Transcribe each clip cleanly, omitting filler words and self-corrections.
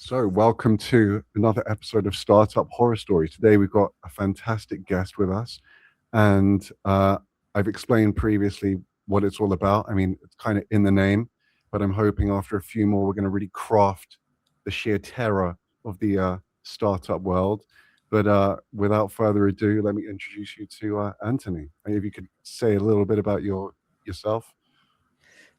So, welcome to another episode of Startup Horror Story. Today, we've got a fantastic guest with us, and I've explained previously what it's all about. I mean, it's kind of in the name, but I'm hoping after a few more, we're going to really craft the sheer terror of the startup world. But without further ado, let me introduce you to Anthony. If you could say a little bit about yourself.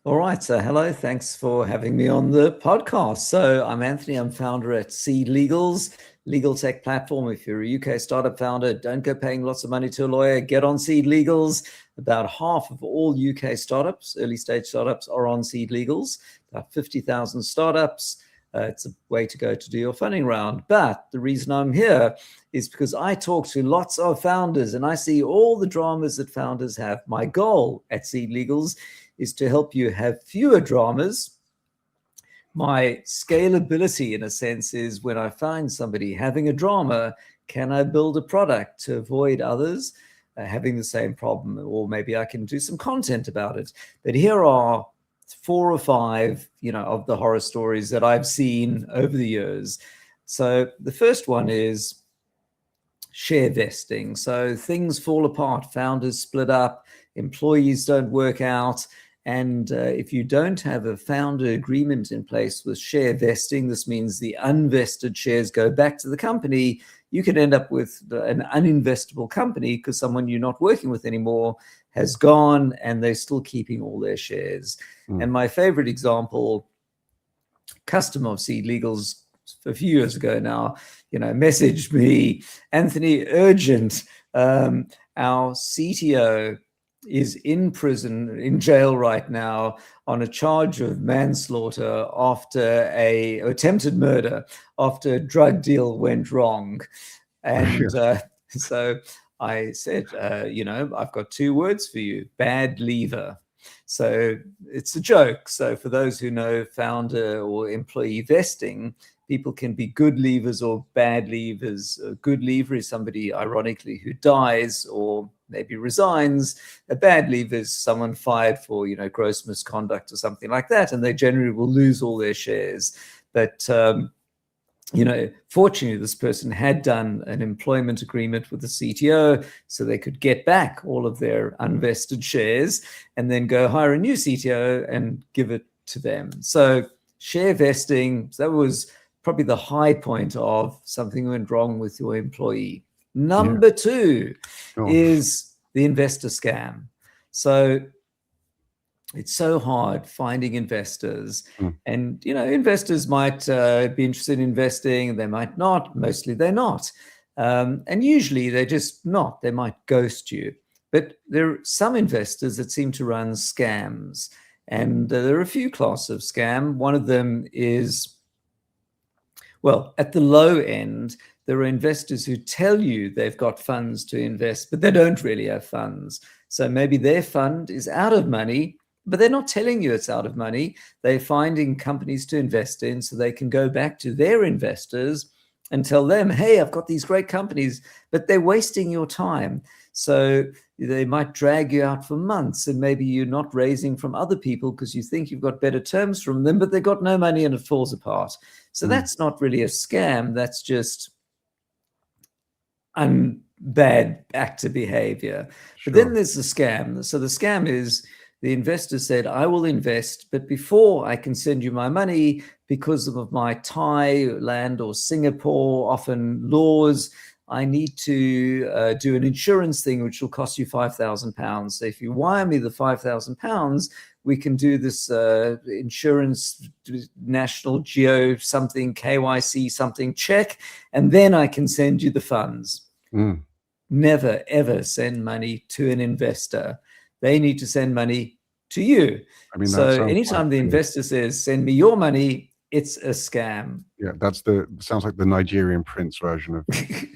All right. So, hello. Thanks for having me on the podcast. So, I'm Anthony. I'm founder at SeedLegals, legal tech platform. If you're a UK startup founder, don't go paying lots of money to a lawyer. Get on SeedLegals. About half of all UK startups, early stage startups, are on SeedLegals. About 50,000 startups. It's a way to go to do your funding round. But the reason I'm here is because I talk to lots of founders and I see all the dramas that founders have. My goal at SeedLegals is to help you have fewer dramas. My scalability, in a sense, is when I find somebody having a drama, can I build a product to avoid others having the same problem? Or maybe I can do some content about it. But here are 4 or 5, of the horror stories that I've seen over the years. So the first one is share vesting. So things fall apart, founders split up, employees don't work out. And if you don't have a founder agreement in place with share vesting, this means the unvested shares go back to the company. You can end up with an uninvestable company because someone you're not working with anymore has gone and they're still keeping all their shares. And my favorite example, customer of SeedLegals a few years ago now, messaged me, Anthony, urgent. Our CTO is in prison, in jail right now on a charge of manslaughter after attempted murder after a drug deal went wrong. And so I said, I've got 2 words for you, bad leaver. So it's a joke. So for those who know founder or employee vesting, people can be good leavers or bad leavers. A good leaver is somebody, ironically, who dies or maybe resigns. A bad leaver is someone fired for, gross misconduct or something like that, and they generally will lose all their shares. But fortunately, this person had done an employment agreement with the CTO so they could get back all of their unvested shares and then go hire a new CTO and give it to them. So share vesting, that was probably the high point of something went wrong with your employee. Number 2 is the investor scam. So it's so hard finding investors. And, investors might be interested in investing, they might not, mostly they're not. And usually they're just not, they might ghost you. But there are some investors that seem to run scams. And there are a few classes of scam. One of them is, at the low end, there are investors who tell you they've got funds to invest, but they don't really have funds. So maybe their fund is out of money, but they're not telling you it's out of money. They're finding companies to invest in so they can go back to their investors and tell them, hey, I've got these great companies, but they're wasting your time. So they might drag you out for months and maybe you're not raising from other people because you think you've got better terms from them, but they've got no money and it falls apart. So that's not really a scam. That's just bad actor behavior. But then there's the scam. So the scam is the investor said, I will invest, but before I can send you my money, because of my Thai land or Singapore, often laws, I need to do an insurance thing, which will cost you £5,000. So if you wire me the £5,000, we can do this insurance, national geo something, KYC something check, and then I can send you the funds. Never, ever send money to an investor. They need to send money to you. So anytime the investor says, send me your money, it's a scam. Yeah, sounds like the Nigerian prince version of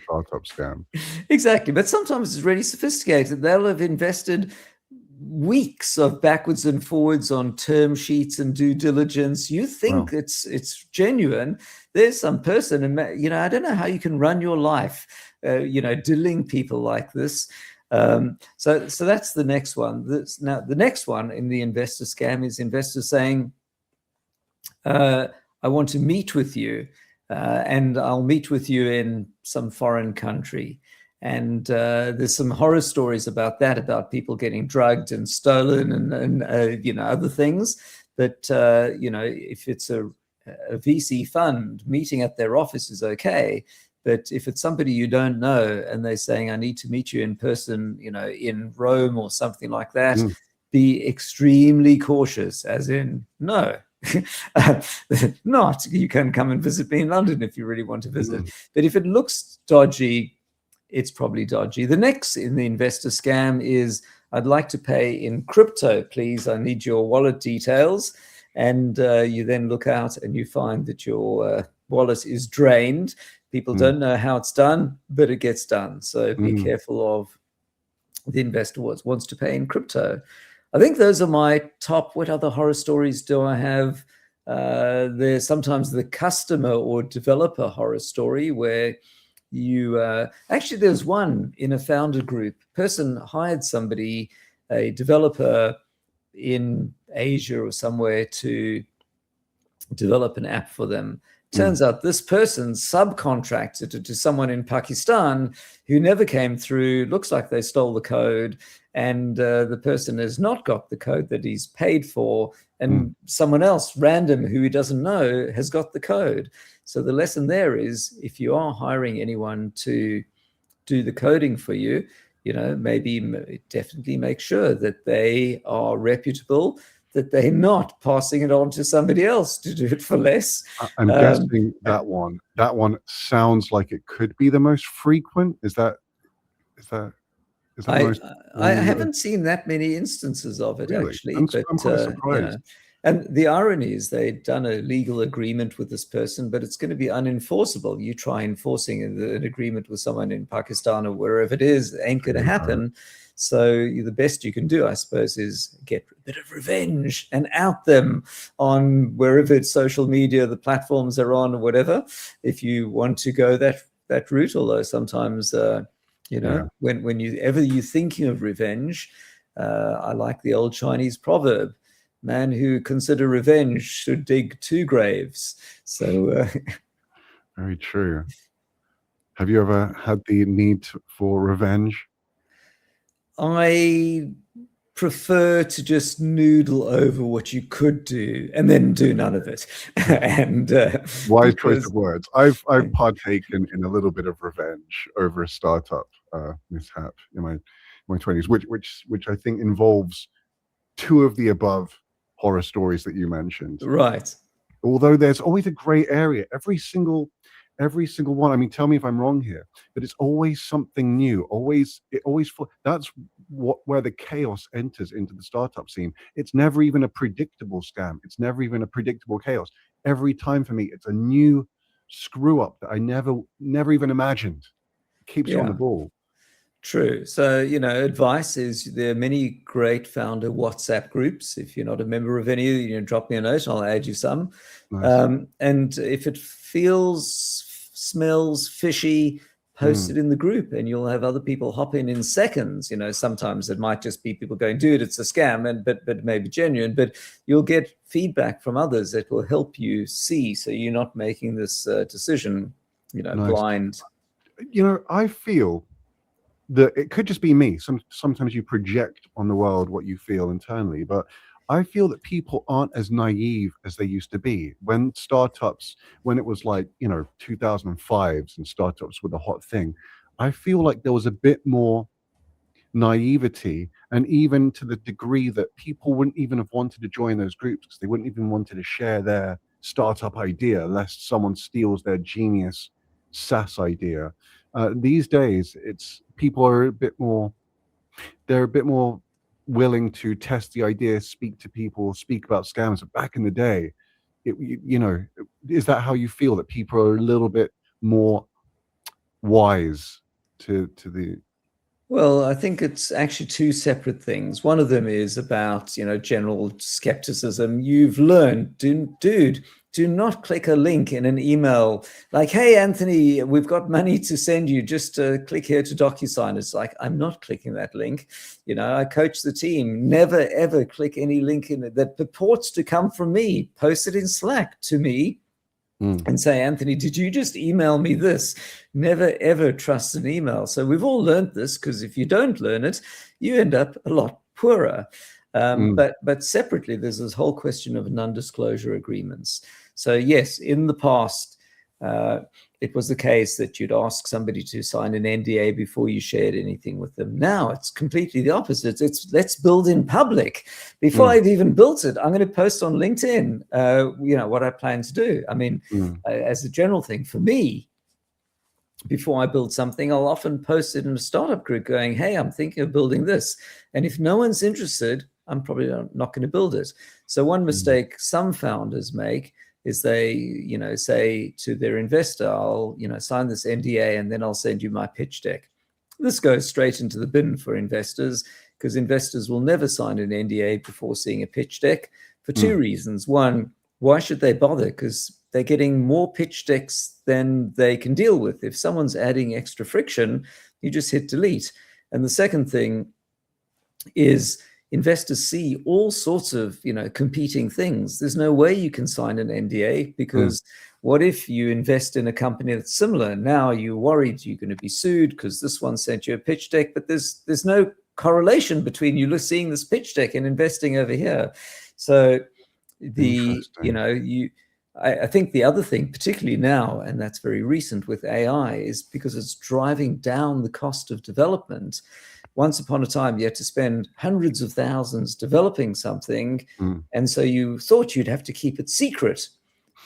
startup scam. Exactly. But sometimes it's really sophisticated. They'll have invested weeks of backwards and forwards on term sheets and due diligence. You think it's genuine. There's some person, and I don't know how you can run your life, dealing people like this. So that's the next one. Now the next one in the investor scam is investors saying, I want to meet with you. and I'll meet with you in some foreign country. And there's some horror stories about that, about people getting drugged and stolen and you know, other things. But you know, if it's a VC fund, meeting at their office is okay. But if it's somebody you don't know and they're saying, I need to meet you in person, you know, in Rome or something like that, be extremely cautious, as in, no, not, you can come and visit me in London if you really want to visit. But if it looks dodgy, it's probably dodgy. The next in the investor scam is, I'd like to pay in crypto, please. I need your wallet details. And you then look out and you find that your wallet is drained. People don't know how it's done, but it gets done. So be careful of the investor wants to pay in crypto. I think those are my top. What other horror stories do I have? There's sometimes the customer or developer horror story where you actually, there's one in a founder group. Person hired somebody, a developer in Asia or somewhere, to develop an app for them. Turns out this person subcontracted it to someone in Pakistan who never came through. Looks like they stole the code, and the person has not got the code that he's paid for, and someone else random who he doesn't know has got the code. So the lesson there is, if you are hiring anyone to do the coding for you, you know, maybe definitely make sure that they are reputable, that they're not passing it on to somebody else to do it for less. I'm guessing that one sounds like it could be the most frequent. Is that most? I haven't seen that many instances of it, really? Actually. I'm quite surprised. You know, and the irony is they'd done a legal agreement with this person, but it's going to be unenforceable. You try enforcing an agreement with someone in Pakistan or wherever it is, it ain't going to happen. So the best you can do, I suppose, is get a bit of revenge and out them on wherever it's social media, the platforms they're on, or whatever, if you want to go that route. Although sometimes, you know, when you're thinking of revenge, I like the old Chinese proverb, man who consider revenge should dig 2 graves. So very true. Have you ever had the need for revenge? I prefer to just noodle over what you could do and then do none of it. And wise choice of words. I've partaken in a little bit of revenge over a startup mishap in my 20s, which I think involves 2 of the above horror stories that you mentioned. Right. Although there's always a gray area. Every single one. I mean, tell me if I'm wrong here, but it's always something new. That's where the chaos enters into the startup scene. It's never even a predictable scam. It's never even a predictable chaos. Every time for me, it's a new screw up that I never even imagined. It keeps you on the ball. True. So, you know, advice is, there are many great founder WhatsApp groups. If you're not a member of any, you know, drop me a note, I'll add you some. Nice. And if it smells fishy, post it in the group and you'll have other people hop in seconds. You know, sometimes it might just be people going, dude, it's a scam, but maybe genuine, but you'll get feedback from others that will help you see, so you're not making this decision, you know, blind. You know, I feel that it could just be me. Sometimes you project on the world what you feel internally, but I feel that people aren't as naive as they used to be. When it was like, you know, 2005s and startups were the hot thing, I feel like there was a bit more naivety, and even to the degree that people wouldn't even have wanted to join those groups because they wouldn't even wanted to share their startup idea lest someone steals their genius SaaS idea. These days, people are a bit more willing to test the idea, speak to people, speak about scams. But back in the day, you know, is that how you feel, that people are a little bit more wise to the? Well, I think it's actually 2 separate things. One of them is about, you know, general skepticism. You've learned, dude, do not click a link in an email like, hey, Anthony, we've got money to send you. Just click here to DocuSign. It's like, I'm not clicking that link. You know, I coach the team. Never, ever click any link in it that purports to come from me. Post it in Slack to me. and say, Anthony, did you just email me this? Never, ever trust an email. So we've all learned this, because if you don't learn it, you end up a lot poorer. But separately, there's this whole question of non-disclosure agreements. So yes, in the past, it was the case that you'd ask somebody to sign an NDA before you shared anything with them. Now it's completely the opposite. It's let's build in public. Before I've even built it, I'm going to post on LinkedIn, what I plan to do. I mean, as a general thing for me, before I build something, I'll often post it in a startup group going, hey, I'm thinking of building this. And if no one's interested, I'm probably not going to build it. So one mistake some founders make is they, say to their investor, I'll, sign this NDA and then I'll send you my pitch deck. This goes straight into the bin for investors, because investors will never sign an NDA before seeing a pitch deck for two reasons. One, why should they bother? Because they're getting more pitch decks than they can deal with. If someone's adding extra friction, you just hit delete. And the second thing is, investors see all sorts of, competing things. There's no way you can sign an NDA, because what if you invest in a company that's similar? Now you're worried you're going to be sued because this one sent you a pitch deck, but there's no correlation between you seeing this pitch deck and investing over here. So I think the other thing, particularly now, and that's very recent with AI, is because it's driving down the cost of development. Once upon a time, you had to spend hundreds of thousands developing something. And so you thought you'd have to keep it secret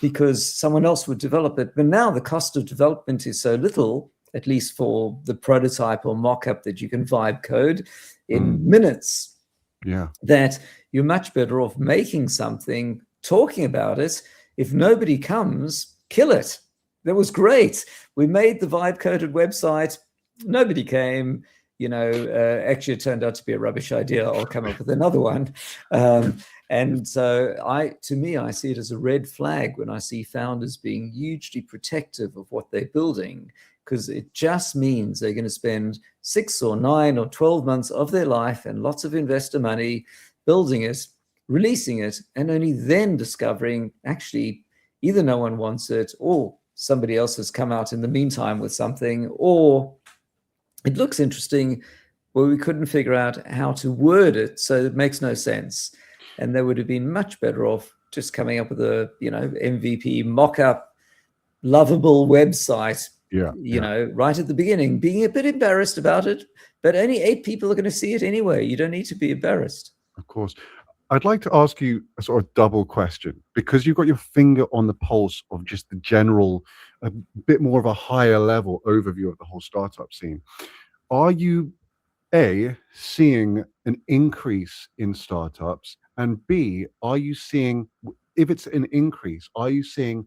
because someone else would develop it. But now the cost of development is so little, at least for the prototype or mock-up that you can vibe code in minutes, that you're much better off making something, talking about it. If nobody comes, kill it. That was great. We made the vibe coded website. Nobody came. Actually, it turned out to be a rubbish idea. I'll come up with another one. And so I see it as a red flag when I see founders being hugely protective of what they're building, because it just means they're going to spend 6 or 9 or 12 months of their life and lots of investor money building it, releasing it, and only then discovering actually either no one wants it, or somebody else has come out in the meantime with something, or it looks interesting, but we couldn't figure out how to word it, so it makes no sense. And they would have been much better off just coming up with a, MVP mock-up, lovable website, right at the beginning, being a bit embarrassed about it, but only 8 people are going to see it anyway. You don't need to be embarrassed. Of course. I'd like to ask you a sort of double question, because you've got your finger on the pulse of just the general, a bit more of a higher level overview of the whole startup scene. Are you, A, seeing an increase in startups? And B, are you seeing, if it's an increase, are you seeing,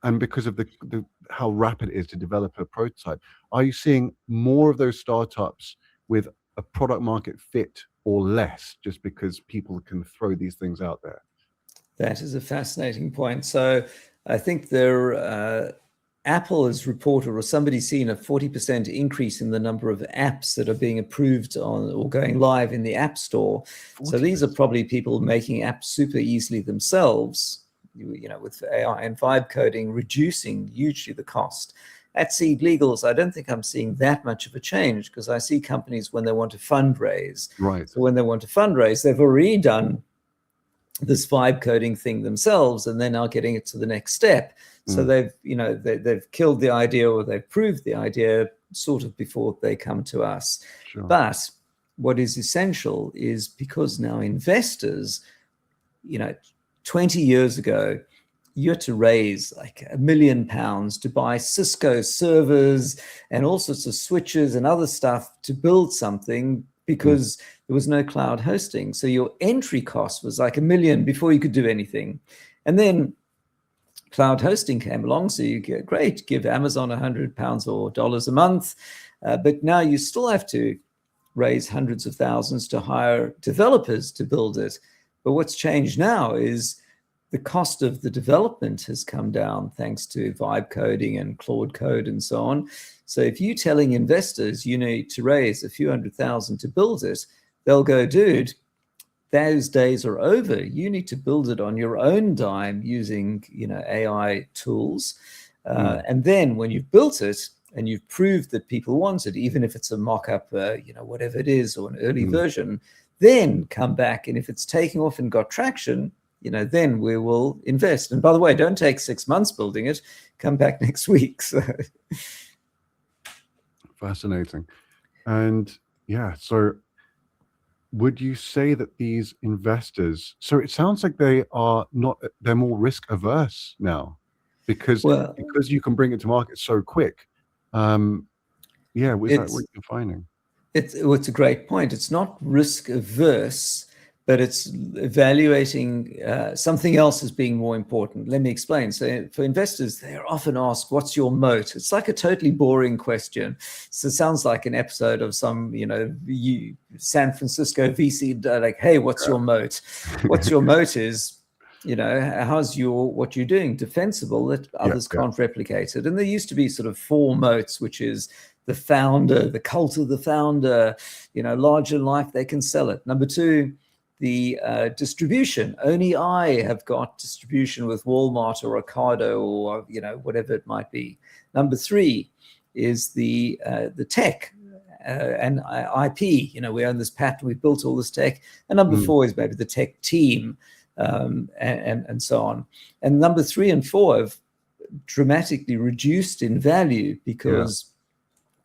and because of the how rapid it is to develop a prototype, are you seeing more of those startups with a product market fit or less, just because people can throw these things out there? That is a fascinating point. So I think Apple has reported, or somebody's seen, a 40% increase in the number of apps that are being approved on or going live in the App Store. 40%. So these are probably people making apps super easily themselves, with AI and vibe coding, reducing hugely the cost. At SeedLegals, I don't think I'm seeing that much of a change, because I see companies when they want to fundraise. Right. So when they want to fundraise, they've already done this vibe coding thing themselves, and they're now getting it to the next step. So they've killed the idea, or they've proved the idea sort of before they come to us. Sure. But what is essential is, because now investors, 20 years ago, you had to raise like £1 million to buy Cisco servers and all sorts of switches and other stuff to build something, because there was no cloud hosting. So your entry cost was like $1 million before you could do anything. And then cloud hosting came along. So you get, great, give Amazon £100 or dollars a month. But now you still have to raise hundreds of thousands to hire developers to build it. But what's changed now is the cost of the development has come down thanks to vibe coding and Claude Code and so on. So if you're telling investors you need to raise a few $100,000 to build it, they'll go, dude, those days are over. You need to build it on your own dime using, AI tools. And then when you've built it and you've proved that people want it, even if it's a mock-up, whatever it is, or an early version, then come back. And if it's taking off and got traction, then we will invest. And by the way, don't take 6 months building it. Come back next week. So. Fascinating. And yeah, so would you say that these investors, so it sounds like they're more risk averse now because you can bring it to market so quick. Yeah, is that what you're finding? It's a great point. It's not risk averse, but it's evaluating something else as being more important. Let me explain. So for investors, they're often asked, what's your moat? It's like a totally boring question. So it sounds like an episode of some, San Francisco VC, like, hey, what's your moat? What's your moat is, how's what you're doing defensible that others can't replicate it? And there used to be sort of 4 moats, which is the founder, the cult of the founder, larger in life, they can sell it. Number 2, the distribution. Only I have got distribution with Walmart or Ocado or whatever it might be. Number 3 is the tech and IP. We own this patent, we built all this tech. And number 4 is maybe the tech team and so on. And number 3 and 4 have dramatically reduced in value because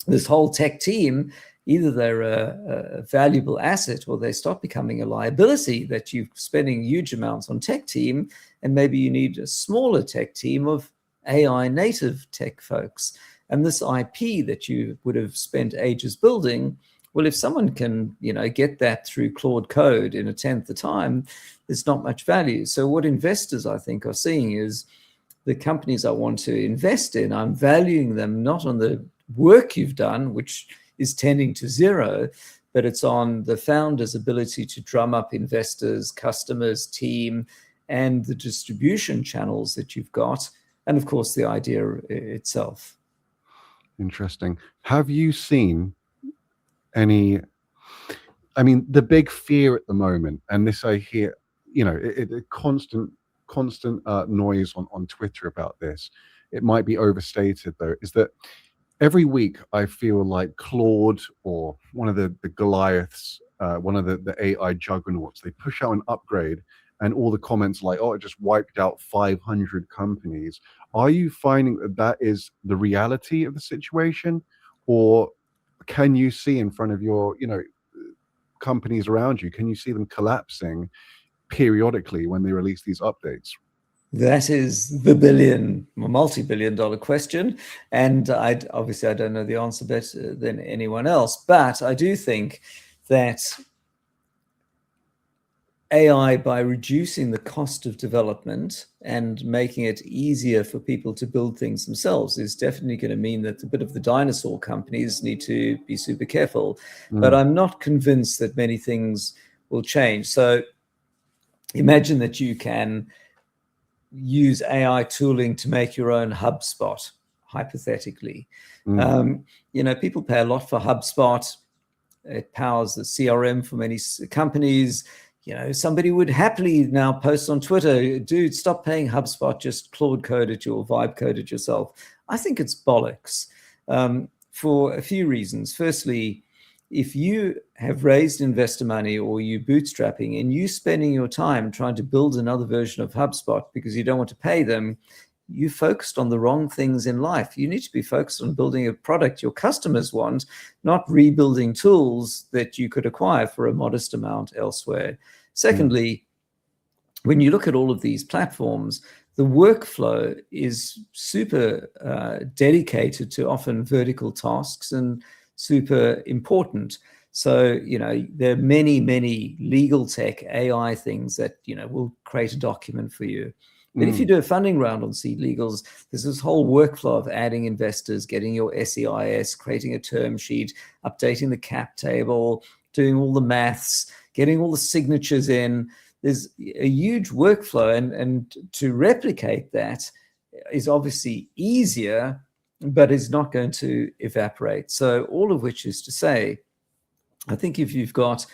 this whole tech team, either they're a valuable asset or they start becoming a liability, that you're spending huge amounts on tech team, and maybe you need a smaller tech team of AI native tech folks. And this IP that you would have spent ages building, well, if someone can, get that through Claude Code in a tenth the time, there's not much value. So what investors, I think, are seeing is the companies I want to invest in, I'm valuing them not on the work you've done, which is tending to zero, but it's on the founder's ability to drum up investors, customers, team, and the distribution channels that you've got, and of course the idea itself. Interesting. Have you seen any, the big fear at the moment, and this I hear, constant noise on Twitter about this, it might be overstated though, is that every week I feel like Claude or one of the Goliaths, one of the AI juggernauts, they push out an upgrade and all the comments like, oh, it just wiped out 500 companies. Are you finding that is the reality of the situation? Or can you see in front of your, companies around you, can you see them collapsing periodically when they release these updates? That is the multi-billion-dollar question. And obviously I don't know the answer better than anyone else, but I do think that AI, by reducing the cost of development and making it easier for people to build things themselves, is definitely going to mean that a bit of the dinosaur companies need to be super careful. But I'm not convinced that many things will change. So imagine that you can use AI tooling to make your own HubSpot, hypothetically. People pay a lot for HubSpot. It powers the CRM for many companies. Somebody would happily now post on Twitter, dude, stop paying HubSpot, just Claude code it or vibe code it yourself. I think it's bollocks for a few reasons. Firstly, if you have raised investor money or you bootstrapping and you spending your time trying to build another version of HubSpot because you don't want to pay them, you focused on the wrong things in life. You need to be focused on building a product your customers want, not rebuilding tools that you could acquire for a modest amount elsewhere. Secondly, when you look at all of these platforms, the workflow is super dedicated to often vertical tasks and super important. So, there are many, many legal tech AI things that, will create a document for you. But if you do a funding round on SeedLegals, there's this whole workflow of adding investors, getting your SEIS, creating a term sheet, updating the cap table, doing all the maths, getting all the signatures in. There's a huge workflow, and to replicate that is obviously easier, but is not going to evaporate. So all of which is to say, I think if you've got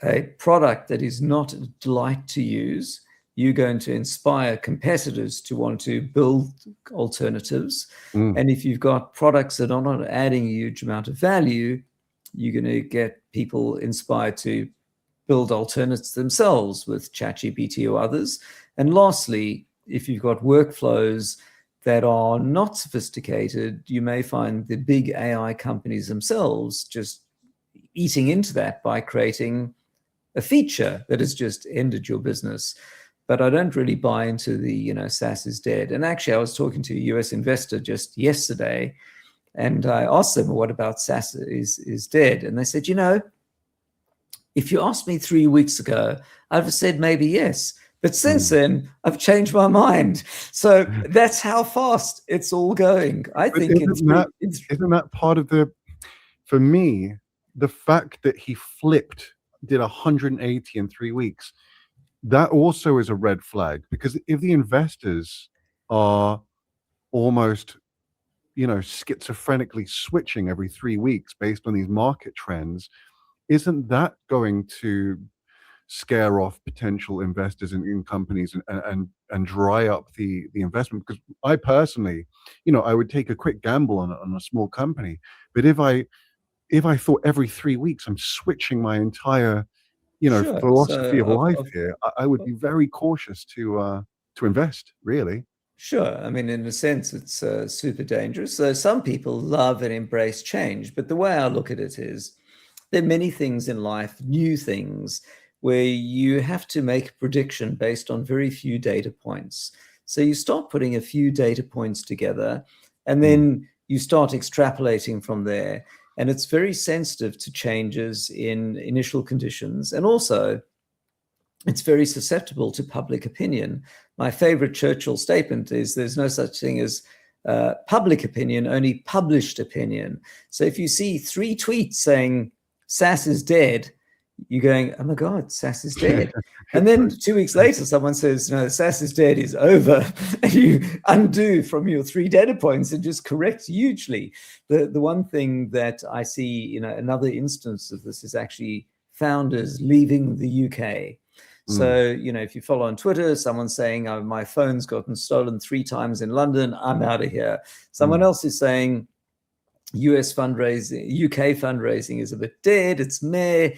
a product that is not a delight to use, you're going to inspire competitors to want to build alternatives. Mm. And if you've got products that are not adding a huge amount of value, you're going to get people inspired to build alternatives themselves with ChatGPT or others. And lastly, if you've got workflows that are not sophisticated, you may find the big AI companies themselves just eating into that by creating a feature that has just ended your business. But I don't really buy into the, SaaS is dead. And actually, I was talking to a US investor just yesterday, and I asked them, what about SaaS is dead? And they said, if you asked me 3 weeks ago, I'd have said maybe yes. But since then, I've changed my mind. So that's how fast it's all going. I But think isn't that part of for me, the fact that he did 180 in 3 weeks, that also is a red flag, because if the investors are almost, schizophrenically switching every 3 weeks based on these market trends, isn't that going to scare off potential investors in companies and dry up the investment? Because I personally, I would take a quick gamble on a small company, but if I thought every 3 weeks I'm switching my entire, sure. philosophy of So, life here, I would be very cautious to invest, really. sure. I mean, in a sense, it's super dangerous. So some people love and embrace change, but the way I look at it is there are many things in life, new things, where you have to make a prediction based on very few data points. So you start putting a few data points together, and then you start extrapolating from there. And it's very sensitive to changes in initial conditions. And also, it's very susceptible to public opinion. My favorite Churchill statement is there's no such thing as public opinion, only published opinion. So if you see 3 tweets saying SaaS is dead, you're going, oh my God, SaaS is dead. And then 2 weeks later, someone says, no, SaaS is dead is over. And you undo from your 3 data points and just correct hugely. The one thing that I see, another instance of this is actually founders leaving the UK. So, if you follow on Twitter, someone's saying, oh, my phone's gotten stolen 3 times in London, I'm out of here. Someone else is saying, US fundraising, UK fundraising is a bit dead, it's meh,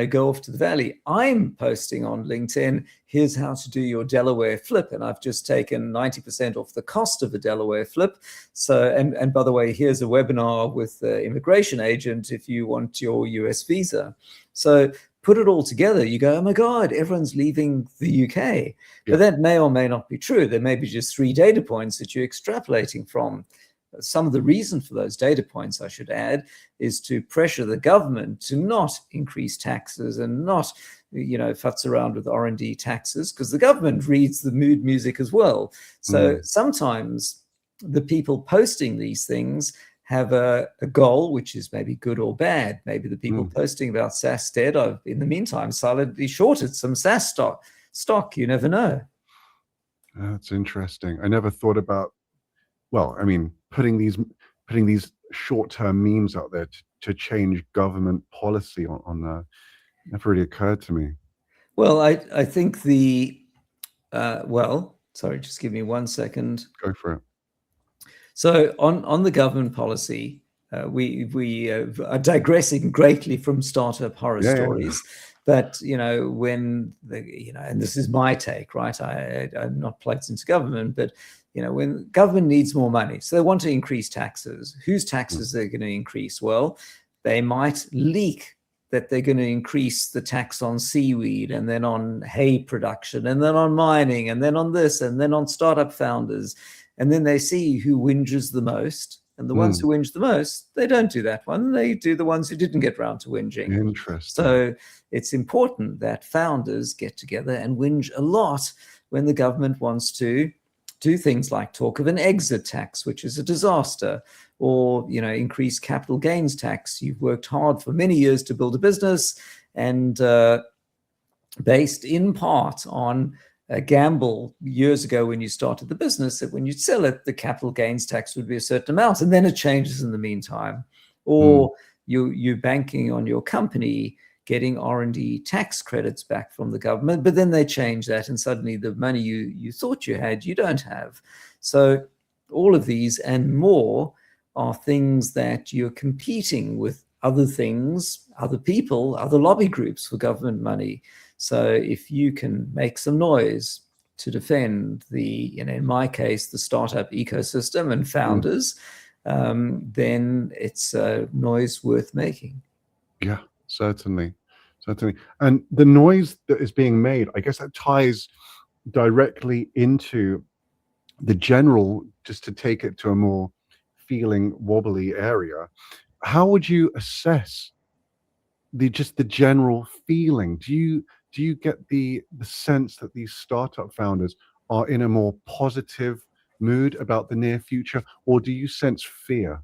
go off to the valley. I'm posting on LinkedIn, here's how to do your Delaware flip. And I've just taken 90% off the cost of a Delaware flip. So, and by the way, here's a webinar with the immigration agent if you want your US visa. So put it all together, you go, oh my God, everyone's leaving the UK. Yeah. But that may or may not be true. There may be just 3 data points that you're extrapolating from. Some of the reason for those data points, I should add, is to pressure the government to not increase taxes and not, futz around with R&D taxes, because the government reads the mood music as well. So sometimes the people posting these things have a goal, which is maybe good or bad. Maybe the people posting about SaaS dead, I've, in the meantime, silently shorted some SaaS stock. You never know. That's interesting. I never thought about, well, I mean, putting these short-term memes out there to change government policy on never really occurred to me. Well, I think sorry, just give me 1 second. Go for it. So on the government policy, we are digressing greatly from startup horror stories. But, when and this is my take, right? I'm not plugged into government, but, when government needs more money, so they want to increase taxes. Whose taxes they're going to increase? Well, they might leak that they're going to increase the tax on seaweed, and then on hay production, and then on mining, and then on this, and then on startup founders. And then they see who whinges the most. And the ones who whinge the most, they don't do that one. They do the ones who didn't get around to whinging. Interesting. So it's important that founders get together and whinge a lot when the government wants to do things like talk of an exit tax, which is a disaster, or, increase capital gains tax. You've worked hard for many years to build a business, and based in part on a gamble years ago when you started the business, that when you sell it, the capital gains tax would be a certain amount, and then it changes in the meantime. Or you're banking on your company getting R&D tax credits back from the government, but then they change that and suddenly the money you thought you had, you don't have. So all of these and more are things that you're competing with other things, other people, other lobby groups for government money. So if you can make some noise to defend the, in my case, the startup ecosystem and founders, then it's a noise worth making. Yeah, certainly. And the noise that is being made, I guess that ties directly into the general, just to take it to a more feeling wobbly area. How would you assess the general feeling? Do you get the sense that these startup founders are in a more positive mood about the near future, or do you sense fear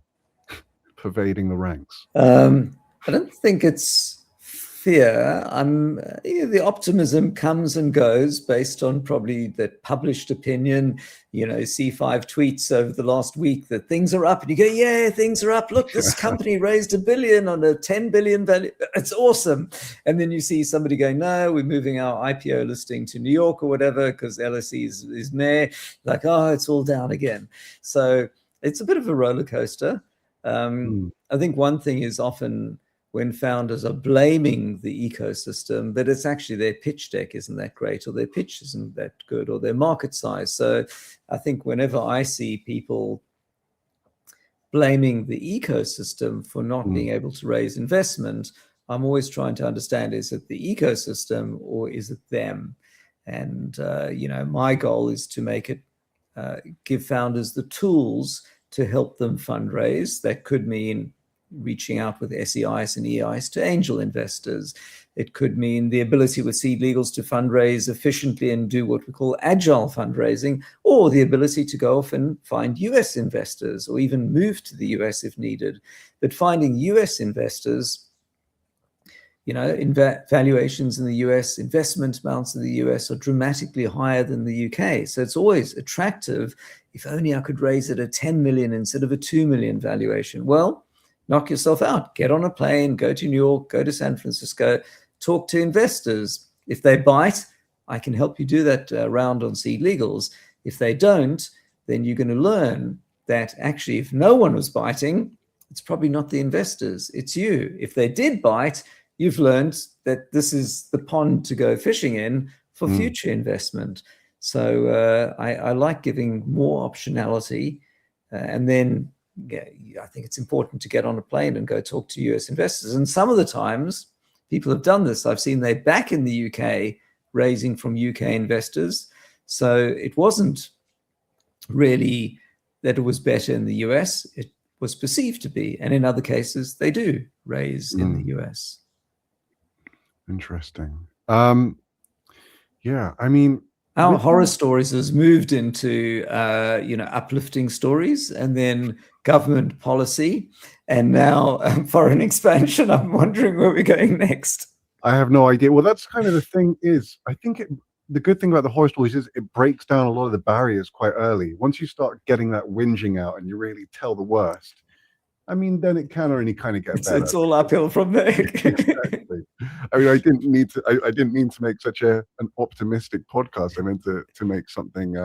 pervading the ranks? I don't think it's fear. The optimism comes and goes based on probably the published opinion. See 5 tweets over the last week that things are up, and you go, yeah, things are up. Look, this company raised $1 billion on a 10 billion value. It's awesome. And then you see somebody going, no, we're moving our IPO listing to New York or whatever because LSE is meh. Like, oh, it's all down again. So it's a bit of a roller coaster. I think one thing is often when founders are blaming the ecosystem, that it's actually their pitch deck isn't that great, or their pitch isn't that good, or their market size. So I think whenever I see people blaming the ecosystem for not being able to raise investment, I'm always trying to understand, is it the ecosystem or is it them? And, my goal is to make it, give founders the tools to help them fundraise. That could mean reaching out with SEIs and EIs to angel investors. It could mean the ability with SeedLegals to fundraise efficiently and do what we call agile fundraising, or the ability to go off and find US investors or even move to the US if needed. But finding US investors, valuations in the US, investment amounts in the US are dramatically higher than the UK. So it's always attractive. If only I could raise it at 10 million instead of a 2 million valuation. Well, knock yourself out. Get on a plane, go to New York, go to San Francisco, talk to investors. If they bite, I can help you do that round on SeedLegals. If they don't, then you're going to learn that actually if no one was biting, it's probably not the investors, it's you. If they did bite, you've learned that this is the pond to go fishing in for future investment. So I like giving more optionality. And then I think it's important to get on a plane and go talk to US investors. And some of the times people have done this. I've seen they're back in the UK raising from UK investors. So it wasn't really that it was better in the US. It was perceived to be. And in other cases, they do raise in the US. Interesting. Yeah, I mean, our horror stories has moved into uplifting stories, and then government policy, and now foreign expansion. I'm wondering where we're going next. I have no idea. Well, that's kind of the thing is, I think the good thing about the horror stories is it breaks down a lot of the barriers quite early. Once you start getting that whinging out and you really tell the worst, I mean, then it can only kind of get better. It's all uphill from there. Exactly. I mean, I didn't mean to make such an optimistic podcast. I meant to make something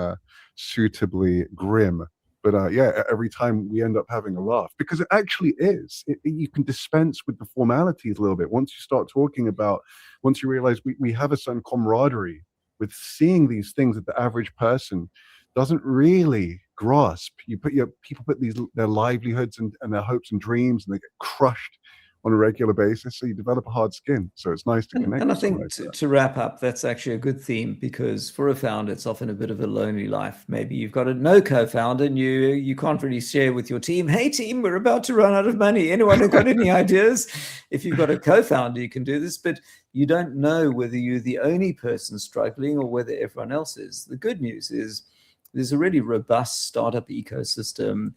suitably grim. But yeah, every time we end up having a laugh, because it actually is. You can dispense with the formalities a little bit once you start talking about. Once you realize we have a certain camaraderie with seeing these things that the average person doesn't really grasp. People put their livelihoods and their hopes and dreams, and they get crushed on a regular basis. So you develop a hard skin. So it's nice to connect. And I think to wrap up, that's actually a good theme, because for a founder, it's often a bit of a lonely life. Maybe you've got no co-founder and you can't really share with your team, hey team, we're about to run out of money. Anyone who got any ideas? If you've got a co-founder, you can do this, but you don't know whether you're the only person struggling or whether everyone else is. The good news is there's a really robust startup ecosystem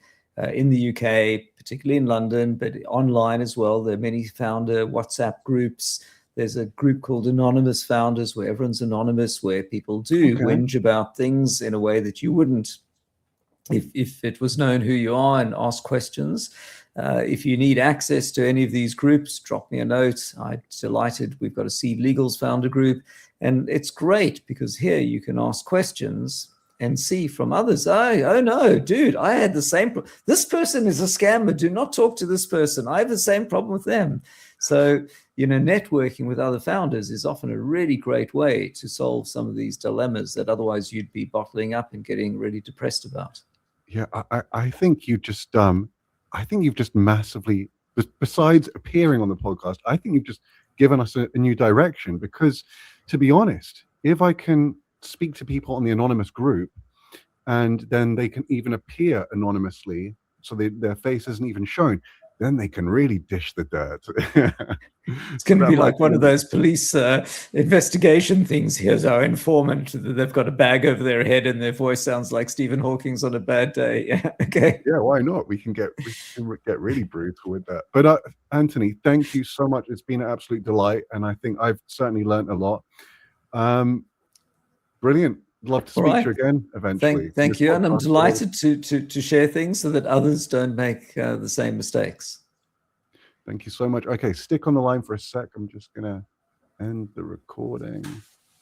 in the UK, particularly in London, but online as well. There are many founder WhatsApp groups. There's a group called Anonymous Founders where everyone's anonymous, where people do whinge about things in a way that you wouldn't if it was known who you are, and ask questions. If you need access to any of these groups, drop me a note. I'm delighted. We've got a SeedLegals founder group, and it's great because here you can ask questions and see from others. Oh no, dude, I had the same. This person is a scammer. Do not talk to this person. I have the same problem with them. So, networking with other founders is often a really great way to solve some of these dilemmas that otherwise you'd be bottling up and getting really depressed about. Yeah, I think you just I think you've just massively, besides appearing on the podcast, I think you've just given us a new direction. Because, to be honest, if I can speak to people on the anonymous group, and then they can even appear anonymously, so their face isn't even shown, then they can really dish the dirt. It's going to be like one of those police investigation things. Here's our informant. They've got a bag over their head and their voice sounds like Stephen Hawking's on a bad day. Yeah, okay. Yeah, why not? We can get really brutal with that. But Anthony, thank you so much. It's been an absolute delight, and I think I've certainly learned a lot. Brilliant. Love to speak to you again eventually. Thank you, and I'm delighted to share things so that others don't make the same mistakes. Thank you so much. Okay, stick on the line for a sec. I'm just gonna end the recording.